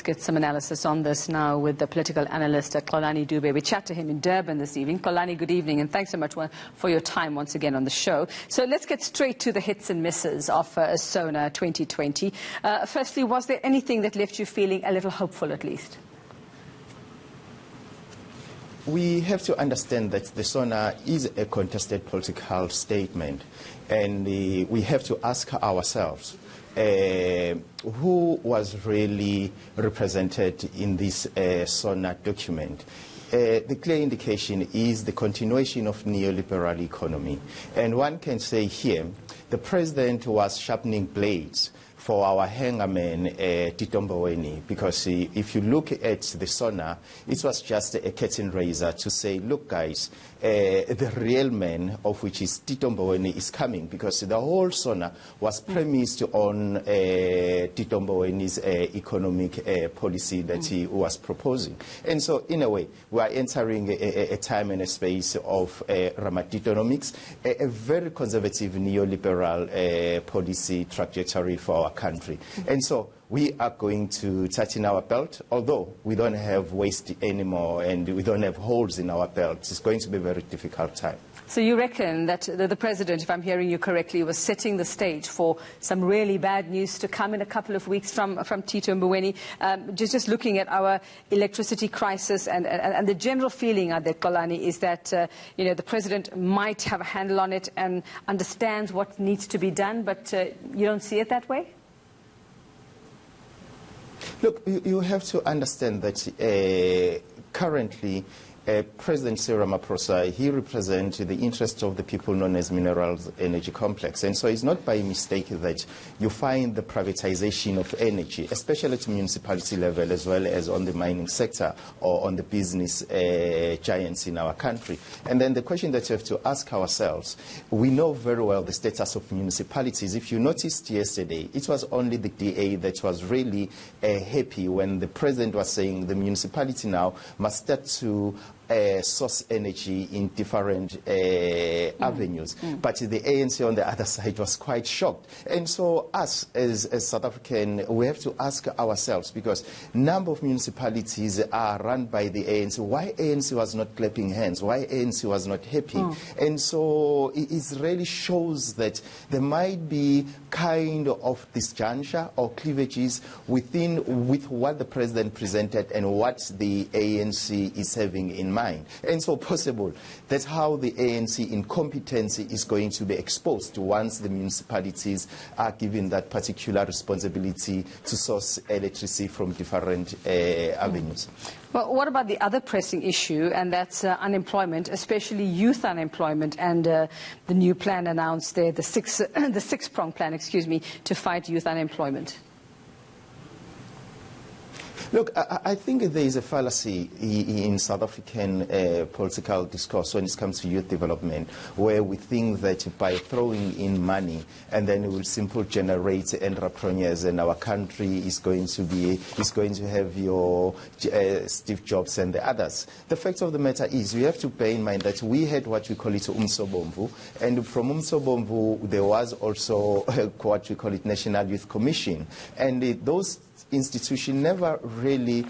get some analysis on this now with the political analyst Xolani Dube. We chat to him in Durban this evening. Xolani, good evening, and thanks so much for your time once again on the show. So let's get straight to the hits and misses of Sona 2020. Firstly, was there anything that left you feeling a little hopeful at least? We have to understand that the Sona is a contested political statement, and we have to ask ourselves, who was really represented in this Sona document? The clear indication is the continuation of neoliberal economy. And one can say here, the president was sharpening blades for our hangerman, Tito Mboweni, because if you look at the Sona, it was just a curtain raiser to say, look guys, the real man, of which is Tito Mboweni, is coming, because the whole Sona was premised on Tito Mboweni's economic policy that he was proposing. And so, in a way, we are entering a time and a space of Ramatitonomics, a very conservative neoliberal policy trajectory for our country. And so we are going to tighten our belt, although we don't have waste anymore and we don't have holes in our belt. It's going to be a very difficult time. So you reckon that the president, if I'm hearing you correctly, was setting the stage for some really bad news to come in a couple of weeks from Tito Mboweni? Just looking at our electricity crisis and the general feeling, Xolani, is that the president might have a handle on it and understands what needs to be done, but you don't see it that way? Look, you have to understand that currently President Cyril Ramaphosa, he represents the interests of the people known as Minerals Energy Complex. And so it's not by mistake that you find the privatization of energy, especially at municipality level as well as on the mining sector or on the business giants in our country. And then the question that you have to ask ourselves, we know very well the status of municipalities. If you noticed yesterday, it was only the DA that was really happy when the president was saying the municipality now must start to source energy in different avenues. But the ANC on the other side was quite shocked. And so us as South African, we have to ask ourselves, because number of municipalities are run by the ANC. Why ANC was not clapping hands? Why ANC was not happy? And so it really shows that there might be kind of disjuncture or cleavages with what the president presented and what the ANC is having in mind. And so possible, that's how the ANC incompetency is going to be exposed once the municipalities are given that particular responsibility to source electricity from different avenues. Well, what about the other pressing issue, and that's unemployment, especially youth unemployment, and the new plan announced there, the six-pronged plan, to fight youth unemployment? Look, I think there is a fallacy in South African political discourse when it comes to youth development, where we think that by throwing in money and then it will simply generate entrepreneurs and our country is going to have your Steve Jobs and the others. The fact of the matter is you have to bear in mind that we had what we call it Umsobomvu, and from Umsobomvu there was also what we call it National Youth Commission, and those institution never really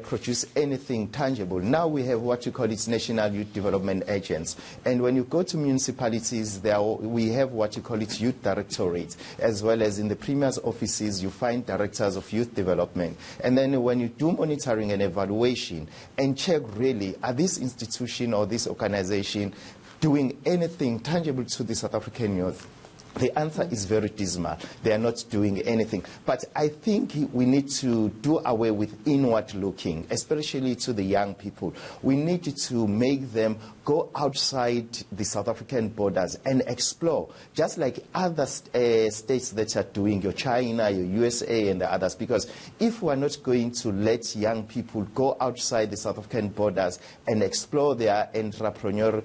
produce anything tangible. Now we have what you call it National Youth Development Agents. And when you go to municipalities, we have what you call it Youth Directorates, as well as in the Premier's offices, you find directors of youth development. And then when you do monitoring and evaluation and check really, are this institution or this organization doing anything tangible to the South African youth? The answer is very dismal. They are not doing anything. But I think we need to do away with inward looking, especially to the young people. We need to make them go outside the South African borders and explore, just like other states that are doing, your China, your USA and the others. Because if we are not going to let young people go outside the South African borders and explore their entrepreneurial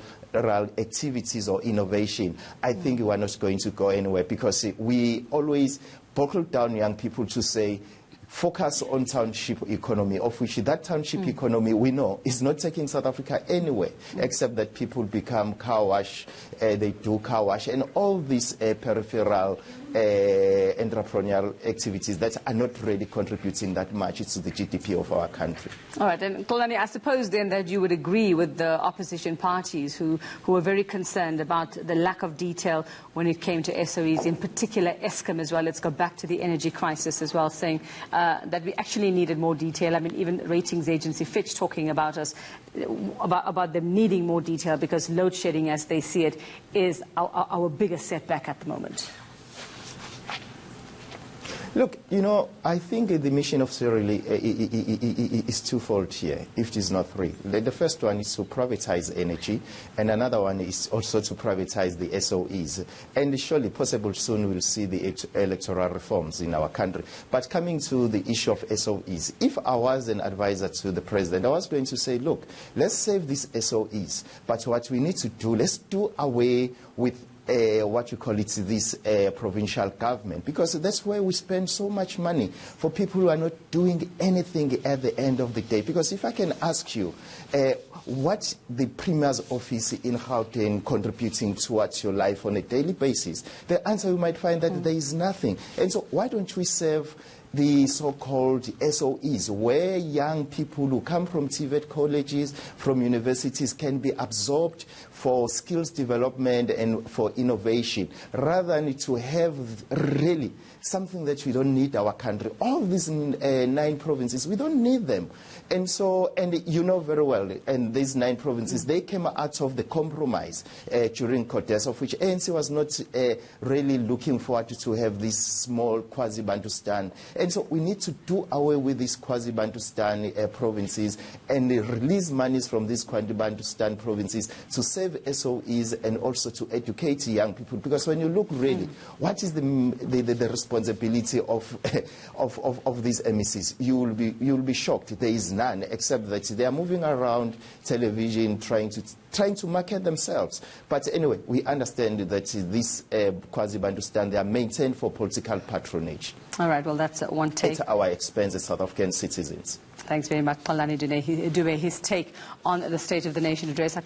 activities or innovation, I think we are not going to go anywhere, because we always buckle down young people to say, focus on township economy, of which that township economy we know is not taking South Africa anywhere, except that people become car wash, they do car wash, and all these peripheral entrepreneurial activities that are not really contributing that much to the GDP of our country. All right, and Xolani, I suppose then that you would agree with the opposition parties who were very concerned about the lack of detail when it came to SOEs, in particular Eskom as well. Let's go back to the energy crisis as well, saying that we actually needed more detail. I mean, even ratings agency Fitch talking about about them needing more detail because load shedding, as they see it, is our biggest setback at the moment. Look, you know, I think the mission of Cyril is twofold here, if it is not three. The first one is to privatize energy, and another one is also to privatize the SOEs. And surely, possible soon, we'll see the electoral reforms in our country. But coming to the issue of SOEs, if I was an advisor to the president, I was going to say, look, let's save these SOEs. But what we need to do, let's do away with what you call it, this provincial government, because that's where we spend so much money for people who are not doing anything at the end of the day. Because if I can ask you, what the Premier's office in Gauteng contributing towards your life on a daily basis, the answer you might find that there is nothing. And so why don't we serve the so-called SOEs, where young people who come from TVET colleges, from universities, can be absorbed for skills development and for innovation, rather than to have really something that we don't need our country. All these 9 provinces, we don't need them. And so, and you know very well, and these 9 provinces, they came out of the compromise during Cortes, of which ANC was not really looking forward to have this small quasi-Bantustan. And so we need to do away with these quasi-Bantustan provinces and release monies from these quasi-Bantustan provinces to save SOEs and also to educate young people. Because when you look really, what is the responsibility of these MECs? You will be shocked. There is none, except that they are moving around television trying to market themselves. But anyway, we understand that this quasi-Bantustan, they are maintained for political patronage. All right, well, that's one take. At our expense as South African citizens. Thanks very much, Xolani Dube, his take on the State of the Nation address.